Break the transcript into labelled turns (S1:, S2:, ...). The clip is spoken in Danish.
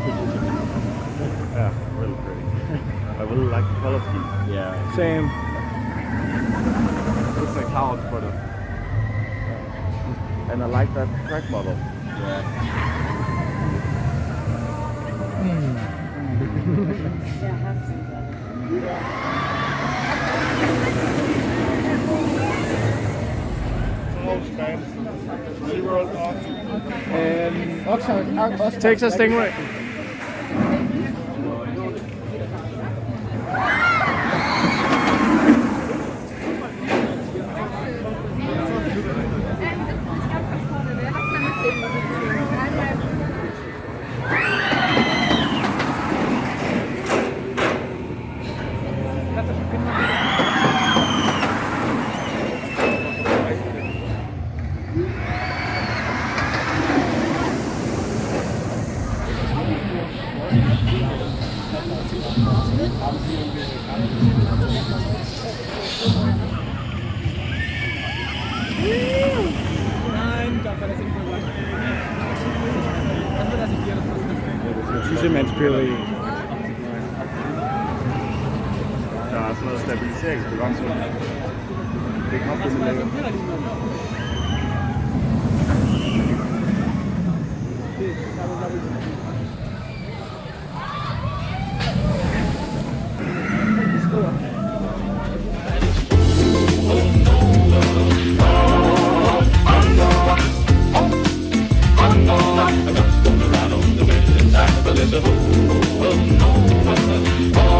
S1: Yeah, really pretty. I really like the color scheme.
S2: Yeah.
S3: Same.
S1: Looks like house, but and I like that track model.
S2: Yeah.
S3: Texas Stingray. Sygemandsbyggeri.
S1: Der er sådan noget stabiliseringsprogram, så det kan ofte med lave.
S4: Oh no,